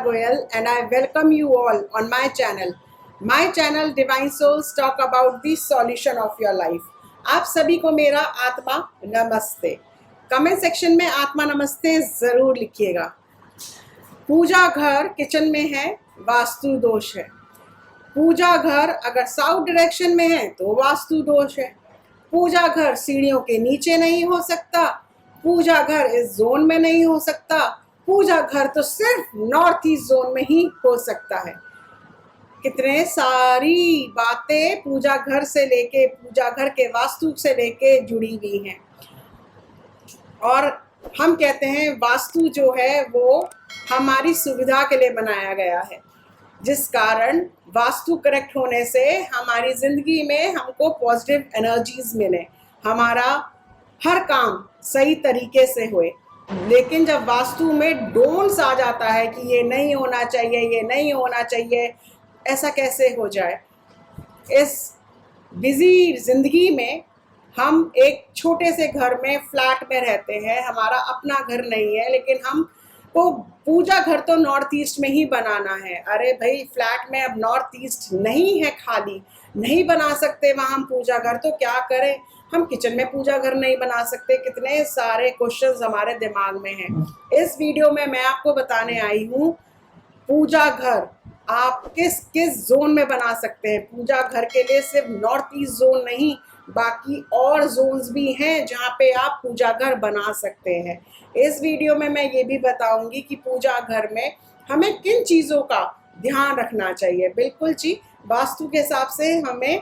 Goyal and I welcome you all on my channel. My channel Divine Souls talk about the solution of your life. आप सभी को मेरा आत्मा नमस्ते। Comment section में आत्मा नमस्ते ज़रूर लिखिएगा। पूजा घर किचन में है, वास्तु दोष है। पूजा घर अगर साउथ डायरेक्शन में है तो वास्तु दोष है। पूजा घर सीढ़ियों के नीचे नहीं हो सकता। पूजा घर इस जोन में नहीं हो सकता। पूजा घर तो सिर्फ नॉर्थ ईस्ट जोन में ही हो सकता है। कितने सारी बातें पूजा घर से लेके, पूजा घर के वास्तु से लेके जुड़ी हुई हैं। और हम कहते हैं वास्तु जो है वो हमारी सुविधा के लिए बनाया गया है, जिस कारण वास्तु करेक्ट होने से हमारी ज़िंदगी में हमको पॉजिटिव एनर्जीज मिले, हमारा हर काम सही तरीके से होए। लेकिन जब वास्तु में डोंट्स आ जाता है कि ये नहीं होना चाहिए, ये नहीं होना चाहिए, ऐसा कैसे हो जाए। इस बिजी ज़िंदगी में हम एक छोटे से घर में फ्लैट में रहते हैं, हमारा अपना घर नहीं है, लेकिन हम को पूजा घर तो नॉर्थ ईस्ट में ही बनाना है। अरे भाई, फ्लैट में अब नॉर्थ ईस्ट नहीं है, खाली नहीं बना सकते वहाँ हम पूजा घर, तो क्या करें। हम किचन में पूजा घर नहीं बना सकते। कितने सारे क्वेश्चंस हमारे दिमाग में हैं। इस वीडियो में मैं आपको बताने आई हूँ पूजा घर आप किस किस जोन में बना सकते हैं। पूजा घर के लिए सिर्फ नॉर्थ ईस्ट जोन नहीं, बाकी और जोन्स भी हैं जहाँ पे आप पूजा घर बना सकते हैं। इस वीडियो में मैं ये भी बताऊंगी कि पूजा घर में हमें किन चीज़ों का ध्यान रखना चाहिए। बिल्कुल जी, वास्तु के हिसाब से हमें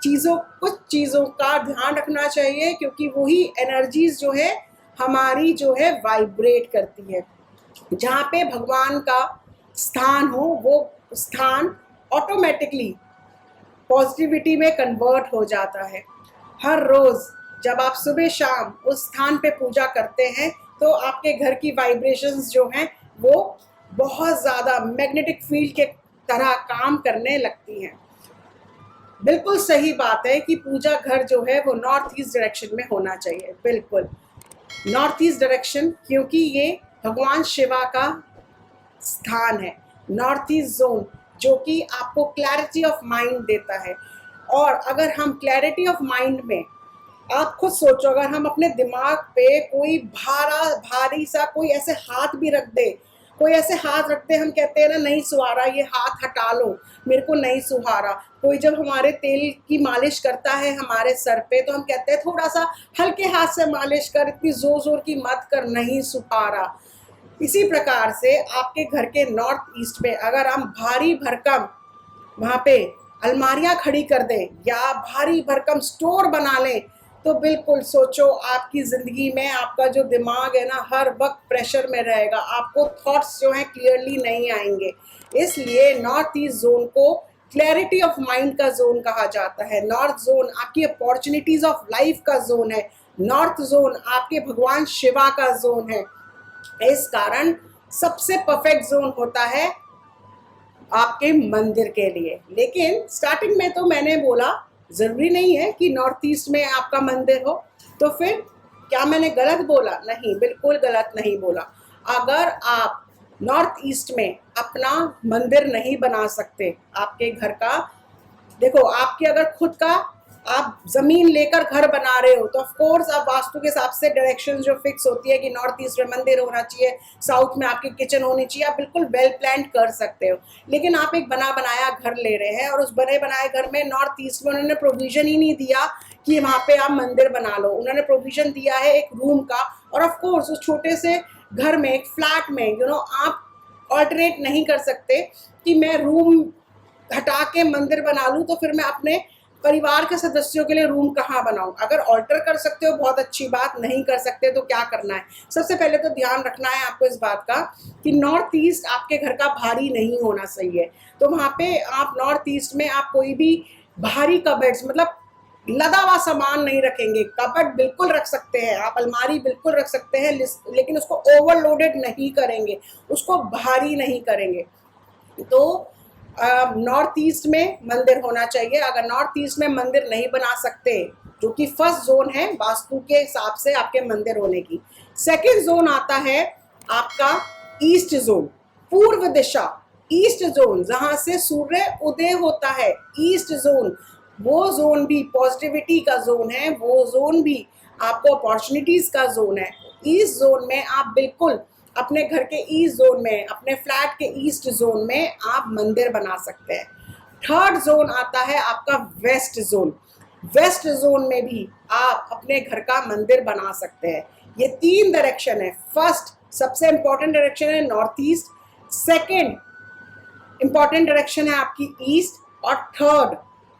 कुछ चीज़ों का ध्यान रखना चाहिए, क्योंकि वही एनर्जीज जो है हमारी जो है वाइब्रेट करती है। जहाँ पे भगवान का स्थान हो वो स्थान ऑटोमेटिकली पॉजिटिविटी में कन्वर्ट हो जाता है। हर रोज़ जब आप सुबह शाम उस स्थान पे पूजा करते हैं तो आपके घर की वाइब्रेशंस जो हैं वो बहुत ज़्यादा मैग्नेटिक फील्ड के तरह काम करने लगती हैं। बिल्कुल सही बात है कि पूजा घर जो है वो नॉर्थ ईस्ट डायरेक्शन में होना चाहिए। बिल्कुल नॉर्थ ईस्ट डायरेक्शन, क्योंकि ये भगवान शिवा का स्थान है। नॉर्थ ईस्ट जोन जो कि आपको क्लैरिटी ऑफ माइंड देता है। और अगर हम क्लैरिटी ऑफ माइंड में, आप खुद सोचो, अगर हम अपने दिमाग पे कोई भारी सा कोई ऐसे हाथ भी रख दे, कोई ऐसे हाथ रखते हम कहते हैं ना, नहीं सुहारा, ये हाथ हटा लो, मेरे को नहीं सुहारा। कोई जब हमारे तेल की मालिश करता है हमारे सर पे तो हम कहते हैं थोड़ा सा हल्के हाथ से मालिश कर, इतनी जोर जोर की मत कर, नहीं सुहारा। इसी प्रकार से आपके घर के नॉर्थ ईस्ट में अगर हम भारी भरकम वहाँ पे अलमारियाँ खड़ी कर दें या भारी भरकम स्टोर बना लें, तो बिल्कुल सोचो आपकी ज़िंदगी में आपका जो दिमाग है ना हर वक्त प्रेशर में रहेगा, आपको थॉट्स जो हैं क्लियरली नहीं आएंगे। इसलिए नॉर्थ ईस्ट जोन को क्लैरिटी ऑफ माइंड का जोन कहा जाता है। नॉर्थ जोन आपकी अपॉर्चुनिटीज ऑफ लाइफ का जोन है। नॉर्थ जोन आपके भगवान शिवा का जोन है। इस कारण सबसे परफेक्ट जोन होता है आपके मंदिर के लिए। लेकिन स्टार्टिंग में तो मैंने बोला ज़रूरी नहीं है कि नॉर्थ ईस्ट में आपका मंदिर हो, तो फिर क्या मैंने गलत बोला? नहीं, बिल्कुल गलत नहीं बोला। अगर आप नॉर्थ ईस्ट में अपना मंदिर नहीं बना सकते आपके घर का, देखो आपके अगर खुद का आप ज़मीन लेकर घर बना रहे हो तो ऑफ कोर्स आप वास्तु के हिसाब से डायरेक्शन जो फिक्स होती है कि नॉर्थ ईस्ट में मंदिर होना चाहिए, साउथ में आपकी किचन होनी चाहिए, आप बिल्कुल वेल प्लान कर सकते हो। लेकिन आप एक बना बनाया घर ले रहे हैं और उस बने बनाए घर में नॉर्थ ईस्ट में उन्होंने प्रोविज़न ही नहीं दिया कि वहाँ पे आप मंदिर बना लो। उन्होंने प्रोविज़न दिया है एक रूम का, और ऑफ कोर्स उस छोटे से घर में, एक फ्लैट में आप ऑल्टरनेट नहीं कर सकते कि मैं रूम हटा के मंदिर बना लूँ, तो फिर मैं अपने परिवार के सदस्यों के लिए रूम कहाँ बनाऊं। अगर ऑल्टर कर सकते हो बहुत अच्छी बात, नहीं कर सकते तो क्या करना है। सबसे पहले तो ध्यान रखना है आपको इस बात का कि नॉर्थ ईस्ट आपके घर का भारी नहीं होना सही है। तो वहाँ पे आप नॉर्थ ईस्ट में आप कोई भी भारी कबर्ड्स, मतलब लदा हुआ सामान नहीं रखेंगे। कबर्ड बिल्कुल रख सकते हैं आप, अलमारी बिल्कुल रख सकते हैं, लेकिन उसको ओवरलोडेड नहीं करेंगे, उसको भारी नहीं करेंगे। तो नॉर्थ ईस्ट में मंदिर होना चाहिए। अगर नॉर्थ ईस्ट में मंदिर नहीं बना सकते, जो कि फर्स्ट जोन है वास्तु के हिसाब से आपके मंदिर होने की, सेकंड जोन आता है आपका ईस्ट जोन। पूर्व दिशा, ईस्ट जोन, जहां से सूर्य उदय होता है, ईस्ट जोन, वो जोन भी पॉजिटिविटी का जोन है, वो जोन भी आपको अपॉर्चुनिटीज का जोन है। ईस्ट जोन में आप बिल्कुल अपने घर के ईस्ट जोन में, अपने फ्लैट के ईस्ट जोन में आप मंदिर बना सकते हैं। थर्ड जोन आता है आपका वेस्ट जोन। वेस्ट जोन में भी आप अपने घर का मंदिर बना सकते हैं। ये 3 डायरेक्शन है। फर्स्ट सबसे इंपॉर्टेंट डायरेक्शन है north east, second important direction है आपकी ईस्ट, और थर्ड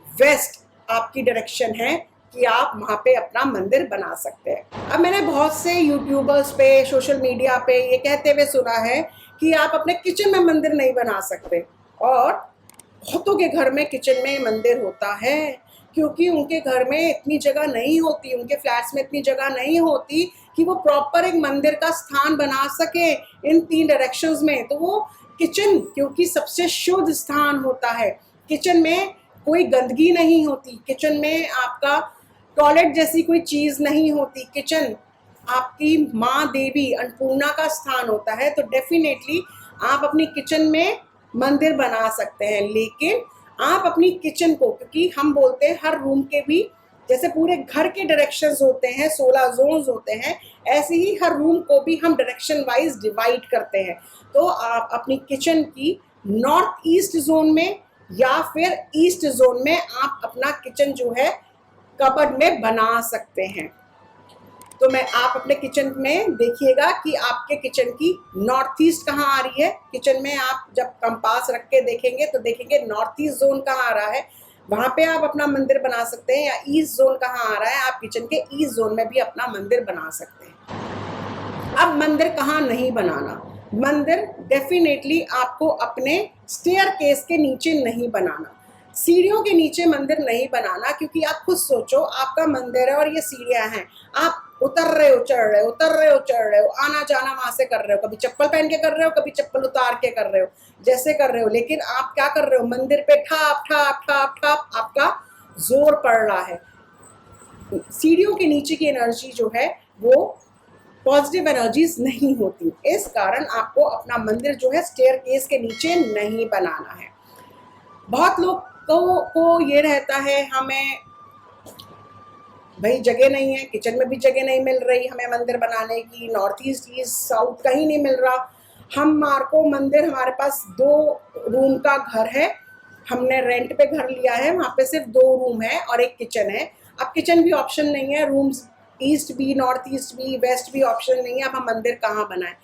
वेस्ट आपकी डायरेक्शन है कि आप वहां पे अपना मंदिर बना सकते हैं। अब मैंने बहुत से यूट्यूबर्स पे, सोशल मीडिया पे ये कहते हुए सुना है कि आप अपने किचन में मंदिर नहीं बना सकते, और बहुतों के घर में किचन में मंदिर होता है, क्योंकि उनके घर में इतनी जगह नहीं होती, उनके फ्लैट्स में इतनी जगह नहीं होती कि वो प्रॉपर एक मंदिर का स्थान बना सके इन 3 डायरेक्शंस में। तो वो किचन, क्योंकि सबसे शुद्ध स्थान होता है, किचन में कोई गंदगी नहीं होती, किचन में आपका टॉयलेट जैसी कोई चीज़ नहीं होती, किचन आपकी माँ देवी अन्नपूर्णा का स्थान होता है। तो डेफिनेटली आप अपनी किचन में मंदिर बना सकते हैं। लेकिन आप अपनी किचन को, क्योंकि हम बोलते हैं हर रूम के भी, जैसे पूरे घर के डायरेक्शंस होते हैं, 16 जोन्स होते हैं, ऐसे ही हर रूम को भी हम डायरेक्शन वाइज डिवाइड करते हैं। तो आप अपनी किचन की नॉर्थ ईस्ट जोन में या फिर ईस्ट जोन में आप अपना किचन जो है कबर्ड में बना सकते हैं। तो आप अपने किचन में देखिएगा कि आपके किचन की नॉर्थ ईस्ट कहाँ आ रही है। किचन में आप जब कंपास रख के देखेंगे तो देखेंगे नॉर्थ ईस्ट जोन कहाँ आ रहा है, वहां पे आप अपना मंदिर बना सकते हैं। या ईस्ट जोन कहाँ आ रहा है, आप किचन के ईस्ट जोन में भी अपना मंदिर बना सकते हैं। अब मंदिर कहाँ नहीं बनाना, मंदिर डेफिनेटली आपको अपने स्टेयर केस के नीचे नहीं बनाना, सीढ़ियों के नीचे मंदिर नहीं बनाना। क्योंकि आप खुद सोचो, आपका मंदिर है और ये सीढ़ियां हैं, आप उतर रहे हो, चढ़ रहे हो, उतर रहे हो, चढ़ रहे हो, आना जाना वहां से कर रहे हो, कभी चप्पल पहन के कर रहे हो, कभी चप्पल उतार के कर रहे हो, जैसे कर रहे हो। लेकिन आप क्या कर रहे हो, मंदिर पे ठाप ठाप ठाप ठाप आपका जोर पड़ रहा है। सीढ़ियों के नीचे की एनर्जी जो है वो पॉजिटिव एनर्जीज नहीं होती। इस कारण आपको अपना मंदिर जो है स्टेयर केस के नीचे नहीं बनाना है। बहुत लोग को ये रहता है, हमें भाई जगह नहीं है, किचन में भी जगह नहीं मिल रही हमें मंदिर बनाने की, नॉर्थ ईस्ट, ईस्ट, साउथ कहीं नहीं मिल रहा। हमारे मंदिर, हमारे पास 2 रूम का घर है, हमने रेंट पे घर लिया है, वहाँ पे सिर्फ 2 रूम है और एक किचन है। अब किचन भी ऑप्शन नहीं है, रूम्स ईस्ट भी, नॉर्थ ईस्ट भी, वेस्ट भी ऑप्शन नहीं है। अब हम मंदिर कहाँ बनाएं?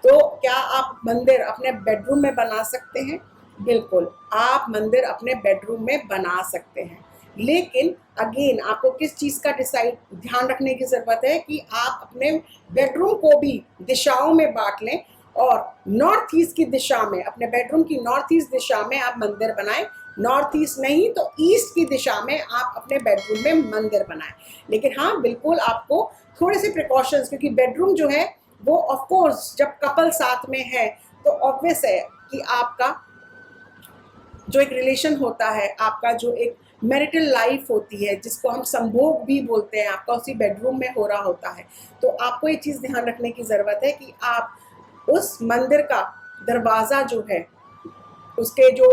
तो क्या आप मंदिर अपने बेडरूम में बना सकते हैं? बिल्कुल, आप मंदिर अपने बेडरूम में बना सकते हैं। लेकिन अगेन आपको किस चीज़ का ध्यान रखने की ज़रूरत है कि आप अपने बेडरूम को भी दिशाओं में बांट लें, और नॉर्थ ईस्ट की दिशा में, अपने बेडरूम की नॉर्थ ईस्ट दिशा में आप मंदिर बनाएं। नॉर्थ ईस्ट नहीं तो ईस्ट की दिशा में आप अपने बेडरूम में मंदिर बनाएं। लेकिन हाँ, बिल्कुल आपको थोड़े से प्रिकॉशंस, क्योंकि बेडरूम जो है वो ऑफ कोर्स जब कपल साथ में है तो ऑब्वियस है कि आपका जो एक रिलेशन होता है, आपका जो एक मैरिटल लाइफ होती है, जिसको हम संभोग भी बोलते हैं, आपका उसी बेडरूम में हो रहा होता है। तो आपको ये चीज़ ध्यान रखने की ज़रूरत है कि आप उस मंदिर का दरवाज़ा जो है, उसके जो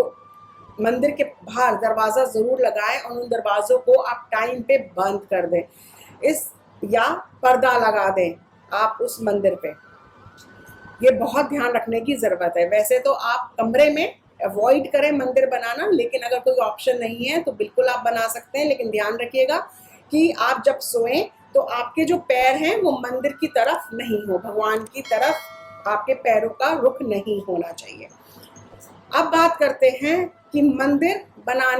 मंदिर के बाहर दरवाज़ा ज़रूर लगाएं, और उन दरवाज़ों को आप टाइम पे बंद कर दें, या पर्दा लगा दें आप उस मंदिर पे। ये बहुत ध्यान रखने की ज़रूरत है। वैसे तो आप कमरे में अवॉइड करें मंदिर बनाना, लेकिन अगर कोई ऑप्शन नहीं है तो बिल्कुल आप बना सकते हैं। लेकिन ध्यान रखिएगा कि आप जब सोएं तो आपके जो पैर हैं वो मंदिर की तरफ नहीं हो, भगवान की तरफ आपके पैरों का रुख नहीं होना चाहिए। अब बात करते हैं कि मंदिर बना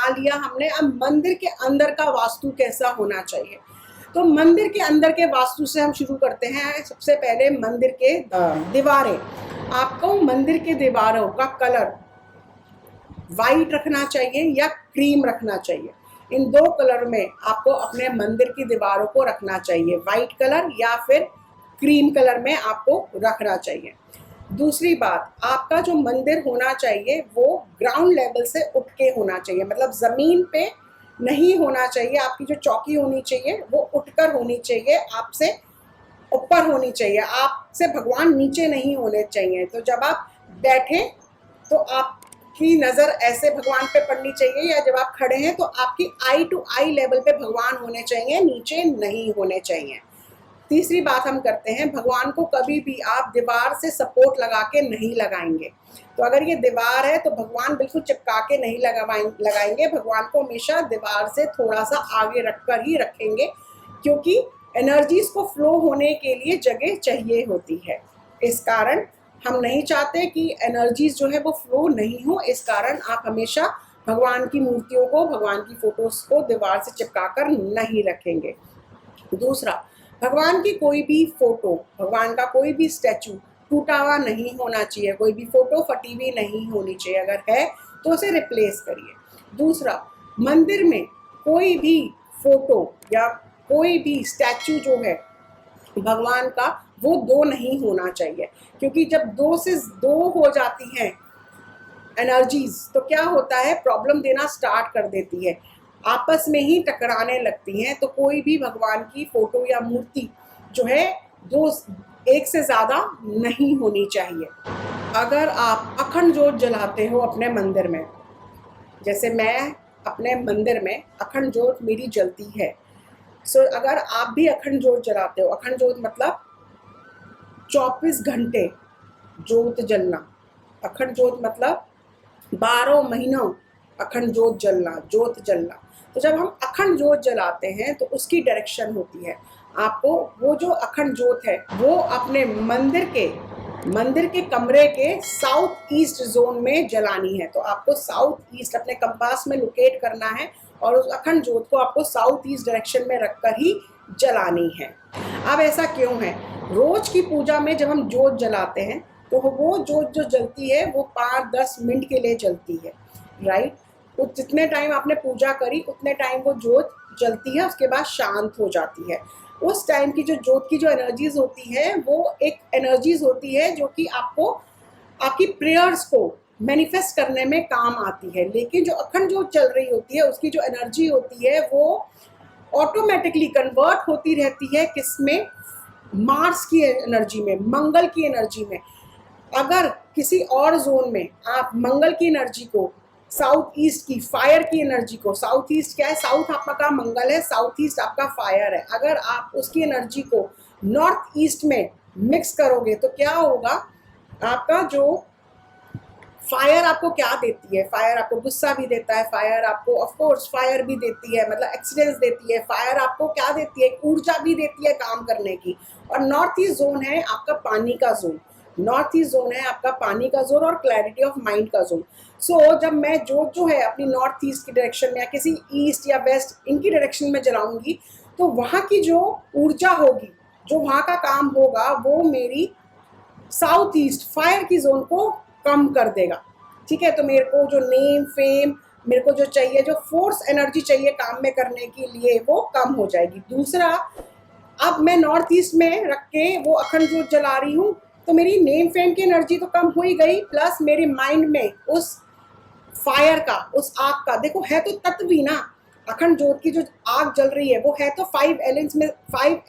लिया हमने, अब मंदिर के अंदर का वास्तु कैसा होना चाहिए। तो मंदिर के अंदर के वास्तु से हम शुरू करते हैं। सबसे पहले मंदिर के दीवारें, आपको मंदिर के दीवारों का कलर वाइट रखना चाहिए या क्रीम रखना चाहिए। इन 2 कलर में आपको अपने मंदिर की दीवारों को रखना चाहिए, वाइट कलर या फिर क्रीम कलर में आपको रखना चाहिए। दूसरी बात, आपका जो मंदिर होना चाहिए वो ग्राउंड लेवल से उठ के होना चाहिए, मतलब ज़मीन पे नहीं होना चाहिए। आपकी जो चौकी होनी चाहिए वो उठकर होनी चाहिए, आपसे ऊपर होनी चाहिए, आपसे भगवान नीचे नहीं होने चाहिए। तो जब आप बैठे तो आपकी नज़र ऐसे भगवान पे पड़नी चाहिए, या जब आप खड़े हैं तो आपकी आई टू आई लेवल पे भगवान होने चाहिए, नीचे नहीं होने चाहिए। तीसरी बात हम करते हैं, भगवान को कभी भी आप दीवार से सपोर्ट लगा के नहीं लगाएंगे। तो अगर ये दीवार है तो भगवान बिल्कुल चिपका के नहीं लगाएंगे, भगवान को हमेशा दीवार से थोड़ा सा आगे रखकर ही रखेंगे, क्योंकि एनर्जीज को फ्लो होने के लिए जगह चाहिए होती है। इस कारण हम नहीं चाहते कि एनर्जीज जो है वो फ्लो नहीं हो, इस कारण आप हमेशा भगवान की मूर्तियों को, भगवान की फोटोज को दीवार से चिपका कर नहीं रखेंगे। दूसरा, भगवान की कोई भी फोटो, भगवान का कोई भी स्टैचू टूटा हुआ नहीं होना चाहिए, कोई भी फोटो फटी हुई नहीं होनी चाहिए, अगर है तो उसे रिप्लेस करिए। दूसरा, मंदिर में कोई भी फोटो या कोई भी स्टैचू जो है भगवान का, वो दो नहीं होना चाहिए, क्योंकि जब दो से दो हो जाती हैं एनर्जीज तो क्या होता है, प्रॉब्लम देना स्टार्ट कर देती है, आपस में ही टकराने लगती हैं। तो कोई भी भगवान की फोटो या मूर्ति जो है दो, एक से ज़्यादा नहीं होनी चाहिए। अगर आप अखंड जोत जलाते हो अपने मंदिर में, जैसे मैं अपने मंदिर में अखंड जोत मेरी जलती है, सो अगर आप भी अखंड जोत जलाते हो, अखंड जोत मतलब 24 घंटे जोत जलना, अखंड जोत मतलब 12 महीनों अखंड जोत जलना। तो जब हम अखंड जोत जलाते हैं तो उसकी डायरेक्शन होती है, आपको वो जो अखंड जोत है वो अपने मंदिर के कमरे के साउथ ईस्ट जोन में जलानी है। तो आपको साउथ ईस्ट अपने कंपास में लोकेट करना है और उस अखंड जोत को आपको साउथ ईस्ट डायरेक्शन में रखकर ही जलानी है। अब ऐसा क्यों है, रोज की पूजा में जब हम जोत जलाते हैं तो वो जोत जो जलती है वो 5-10 मिनट के लिए जलती है, राइट। तो जितने टाइम आपने पूजा करी उतने टाइम वो जोत जलती है, उसके बाद शांत हो जाती है। उस टाइम की जो जोत की जो एनर्जीज होती है वो एक एनर्जीज होती है जो कि आपको आपकी प्रेयर्स को मैनिफेस्ट करने में काम आती है। लेकिन जो अखंड जोत चल रही होती है उसकी जो एनर्जी होती है वो ऑटोमेटिकली कन्वर्ट होती रहती है, किसमें, मार्स की एनर्जी में, मंगल की एनर्जी में। अगर किसी और जोन में आप मंगल की एनर्जी को, साउथ ईस्ट की फायर की एनर्जी को, साउथ ईस्ट क्या है, साउथ आपका मंगल है, साउथ ईस्ट आपका फायर है, अगर आप उसकी एनर्जी को नॉर्थ ईस्ट में मिक्स करोगे तो क्या होगा, आपका जो फायर आपको क्या देती है, फायर आपको गुस्सा भी देता है, फायर आपको ऑफ कोर्स फायर भी देती है, मतलब एक्सीडेंट्स देती है, फायर आपको क्या देती है, ऊर्जा भी देती है काम करने की। और नॉर्थ ईस्ट जोन है आपका पानी का जोन, नॉर्थ ईस्ट जोन है आपका पानी का जोन और क्लैरिटी ऑफ माइंड का जोन। सो जब मैं जो है अपनी नॉर्थ ईस्ट की डायरेक्शन में या किसी ईस्ट या वेस्ट इनकी डायरेक्शन में जलाऊंगी तो वहाँ की जो ऊर्जा होगी, जो वहाँ का काम होगा वो मेरी साउथ ईस्ट फायर की जोन को कम कर देगा, ठीक है। तो मेरे को जो नेम फेम मेरे को जो चाहिए, जो फोर्स एनर्जी चाहिए काम में करने के लिए, वो कम हो जाएगी। दूसरा, अब मैं नॉर्थ ईस्ट में रख के वो अखंड जोत जला रही हूँ तो मेरी नेम फेम की एनर्जी तो कम हो ही गई, प्लस मेरे माइंड में उस फायर का, उस आग का, देखो है तो तत्व ही ना, अखंड जोत की जो आग जल रही है वो है तो 5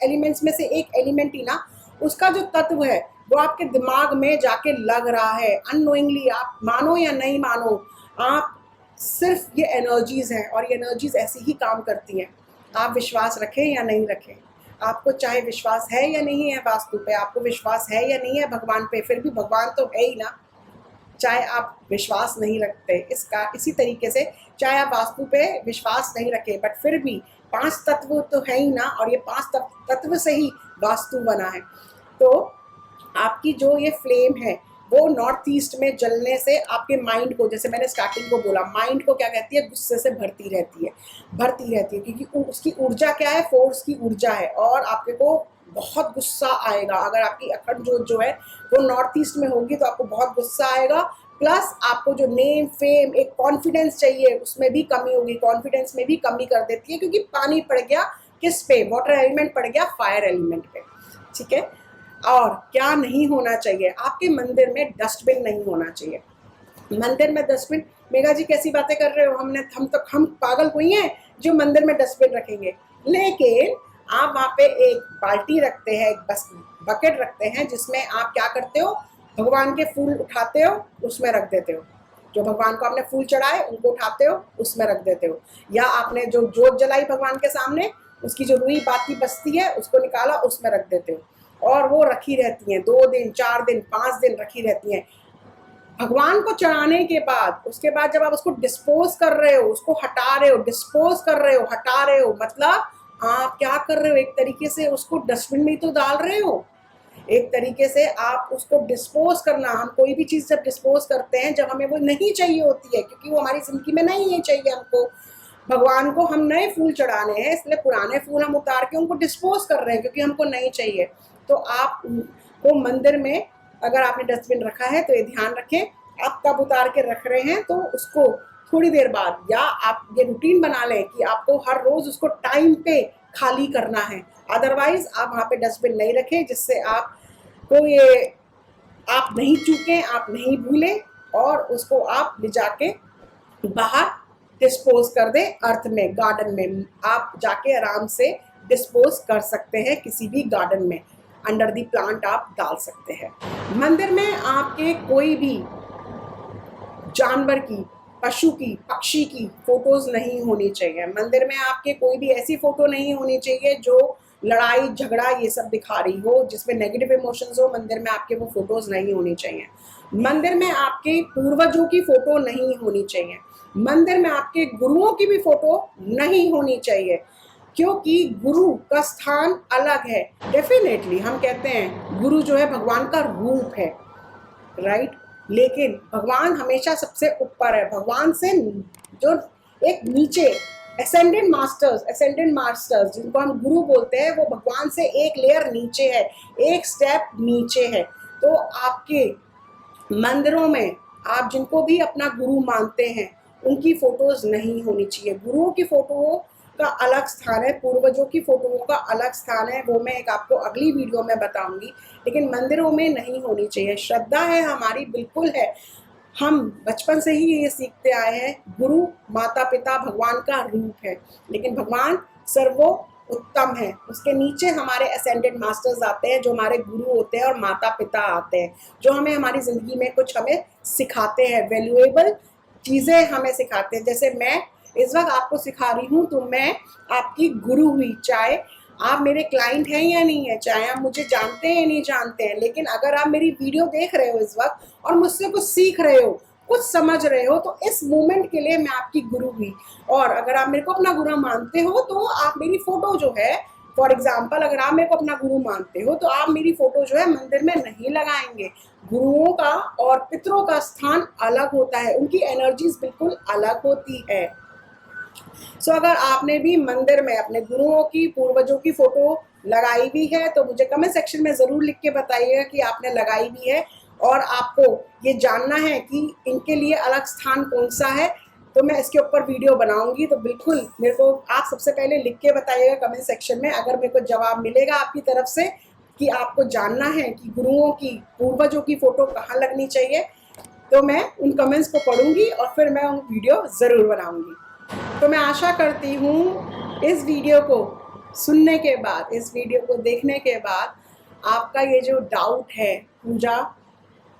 एलिमेंट्स में से एक एलिमेंट ही ना, उसका जो तत्व है वो आपके दिमाग में जाके लग रहा है अननोइंगली, आप मानो या नहीं मानो, आप सिर्फ ये एनर्जीज हैं और ये एनर्जीज ऐसी ही काम करती हैं। आप विश्वास रखें या नहीं रखें, आपको चाहे विश्वास है या नहीं है वास्तु पे, आपको विश्वास है या नहीं है भगवान पे, फिर भी भगवान तो है ही ना, चाहे आप विश्वास नहीं रखते। इसी तरीके से चाहे आप वास्तु पे विश्वास नहीं रखें बट फिर भी 5 तत्व तो है ही ना, और ये 5 तत्व से ही वास्तु बना है। तो आपकी जो ये फ्लेम है वो नॉर्थ ईस्ट में जलने से आपके माइंड को, जैसे मैंने स्टार्टिंग को बोला, माइंड को क्या कहती है, गुस्से से भरती रहती है, क्योंकि उसकी ऊर्जा क्या है, फोर्स की ऊर्जा है, और आपके को बहुत गुस्सा आएगा। अगर आपकी अखंड जोत जो है वो नॉर्थ ईस्ट में होगी तो आपको बहुत गुस्सा आएगा, प्लस आपको जो नेम फेम एक कॉन्फिडेंस चाहिए उसमें भी कमी होगी, कॉन्फिडेंस में भी कमी कर देती है, क्योंकि पानी पड़ गया किस पे, वाटर एलिमेंट पड़ गया फायर एलिमेंट पे, ठीक है। और क्या नहीं होना चाहिए, आपके मंदिर में डस्टबिन नहीं होना चाहिए। मंदिर में डस्टबिन, मेघा जी कैसी बातें कर रहे हो, हम पागल कोई हैं जो मंदिर में डस्टबिन रखेंगे। लेकिन आप वहाँ पे एक बाल्टी रखते हैं, एक बकेट रखते हैं जिसमें आप क्या करते हो, भगवान के फूल उठाते हो, उसमें रख देते हो। जो भगवान को आपने फूल चढ़ाए उनको उठाते हो, उसमें रख देते हो। या आपने जो जोत जलाई भगवान के सामने, उसकी जो रुई बाती बचती है उसको निकाला, उसमें रख देते हो। और वो रखी रहती हैं 2 दिन, 4 दिन, 5 दिन रखी रहती हैं। भगवान को चढ़ाने के बाद, उसके बाद जब आप उसको डिस्पोज कर रहे हो, उसको हटा रहे हो, डिस्पोज कर रहे हो, हटा रहे हो, मतलब आप क्या कर रहे हो, एक तरीके से उसको डस्टबिन में ही तो डाल रहे हो। एक तरीके से आप उसको डिस्पोज करना, हम कोई भी चीज़ जब डिस्पोज करते हैं जब हमें वो नहीं चाहिए होती है, क्योंकि वो हमारी ज़िंदगी में नहीं है चाहिए हमको। भगवान को हम नए फूल चढ़ाने हैं, इसलिए पुराने फूल हम उतार के उनको डिस्पोज कर रहे हैं क्योंकि हमको नहीं चाहिए। तो आप उनको मंदिर में अगर आपने डस्टबिन रखा है तो ये ध्यान रखें, आप कब उतार के रख रहे हैं, तो उसको थोड़ी देर बाद, या आप ये रूटीन बना लें कि आपको हर रोज़ उसको टाइम पे खाली करना है। अदरवाइज आप वहाँ पे डस्टबिन नहीं रखें, जिससे आप को ये आप नहीं चूकें, आप नहीं भूलें, और उसको आप ले जाके बाहर डिस्पोज कर दें। अर्थ में, गार्डन में आप जाके आराम से डिस्पोज कर सकते हैं, किसी भी गार्डन में अंडर दी प्लांट आप डाल सकते हैं। मंदिर में आपके कोई भी जानवर की, पशु की, पक्षी की फोटोज नहीं होनी चाहिए। मंदिर में आपके कोई भी ऐसी फोटो नहीं होनी चाहिए जो लड़ाई झगड़ा ये सब दिखा रही हो, जिसमें नेगेटिव इमोशंस हो। मंदिर में आपके वो फोटोज नहीं होनी चाहिए। मंदिर में आपके पूर्वजों की फोटो नहीं होनी चाहिए। मंदिर में आपके गुरुओं की भी फोटो नहीं होनी चाहिए, क्योंकि गुरु का स्थान अलग है। डेफिनेटली हम कहते हैं गुरु जो है भगवान का रूप है, राइट, लेकिन भगवान हमेशा सबसे ऊपर है। भगवान से जो एक नीचे एसेंडेंट मास्टर्स जिनको हम गुरु बोलते हैं, वो भगवान से एक लेयर नीचे है, एक स्टेप नीचे है। तो आपके मंदिरों में आप जिनको भी अपना गुरु मानते हैं उनकी फोटोज नहीं होनी चाहिए। गुरुओं की फोटो का अलग स्थान है, पूर्वजों की फोटोओं का अलग स्थान है, वो मैं एक आपको अगली वीडियो में बताऊंगी, लेकिन मंदिरों में नहीं होनी चाहिए। श्रद्धा है हमारी, बिल्कुल है, हम बचपन से ही ये सीखते आए हैं, गुरु माता पिता भगवान का रूप है, लेकिन भगवान सर्वो उत्तम है। उसके नीचे हमारे असेंडेड मास्टर्स आते हैं जो हमारे गुरु होते हैं, और माता पिता आते हैं जो हमें हमारी ज़िंदगी में कुछ हमें सिखाते हैं, वैल्यूएबल चीज़ें हमें सिखाते हैं। जैसे मैं इस वक्त आपको सिखा रही हूँ, तो मैं आपकी गुरु हुई, चाहे आप मेरे क्लाइंट हैं या नहीं है, चाहे आप मुझे जानते हैं या नहीं जानते हैं, लेकिन अगर आप मेरी वीडियो देख रहे हो इस वक्त और मुझसे कुछ सीख रहे हो, कुछ समझ रहे हो, तो इस मोमेंट के लिए मैं आपकी गुरु हुई। और अगर आप मेरे को अपना गुरु मानते हो तो आप मेरी फोटो जो है, फॉर एग्जाम्पल अगर आप मेरे को अपना गुरु मानते हो तो आप मेरी फोटो जो है मंदिर में नहीं लगाएंगे। गुरुओं का और पितरों का स्थान अलग होता है, उनकी एनर्जीज बिल्कुल अलग होती है। सो अगर आपने भी मंदिर में अपने गुरुओं की, पूर्वजों की फोटो लगाई भी है तो मुझे कमेंट सेक्शन में ज़रूर लिख के बताइएगा कि आपने लगाई भी है, और आपको ये जानना है कि इनके लिए अलग स्थान कौन सा है, तो मैं इसके ऊपर वीडियो बनाऊंगी। तो बिल्कुल मेरे को आप सबसे पहले लिख के बताइएगा कमेंट सेक्शन में, अगर मेरे को जवाब मिलेगा आपकी तरफ से कि आपको जानना है कि गुरुओं की, पूर्वजों की फ़ोटो कहाँ लगनी चाहिए, तो मैं उन कमेंट्स को पढ़ूंगी और फिर मैं उन वीडियो ज़रूर बनाऊंगी। तो मैं आशा करती हूँ इस वीडियो को सुनने के बाद, इस वीडियो को देखने के बाद आपका ये जो डाउट है पूजा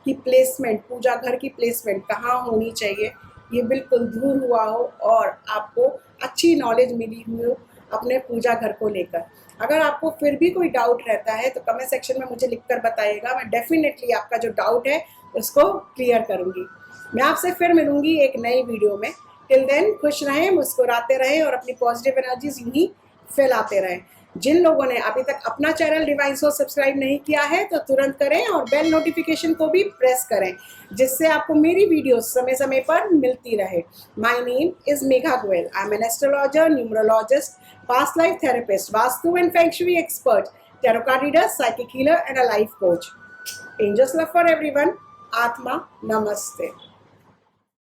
की प्लेसमेंट, पूजा घर की प्लेसमेंट कहाँ होनी चाहिए, ये बिल्कुल दूर हुआ हो और आपको अच्छी नॉलेज मिली हुई हो अपने पूजा घर को लेकर। अगर आपको फिर भी कोई डाउट रहता है तो कमेंट सेक्शन में मुझे लिखकर बताइएगा, मैं डेफिनेटली आपका जो डाउट है उसको क्लियर करूँगी। मैं आपसे फिर मिलूँगी एक नई वीडियो में। टिल देन खुश रहें, मुस्कुराते रहें और अपनी पॉजिटिव एनर्जीज यूं ही फैलाते रहें। जिन लोगों ने अभी तक अपना चैनल डिवाइन सोर्स सब्सक्राइब नहीं किया है तो तुरंत करें, और बेल नोटिफिकेशन को भी प्रेस करें, जिससे आपको मेरी वीडियोस समय समय पर मिलती रहे। My name is Megha Goyal. I am an astrologer, numerologist, past life therapist, vastu and feng shui expert, tarot card reader, psychic healer and a life coach. Angels love for everyone. आत्मा नमस्ते।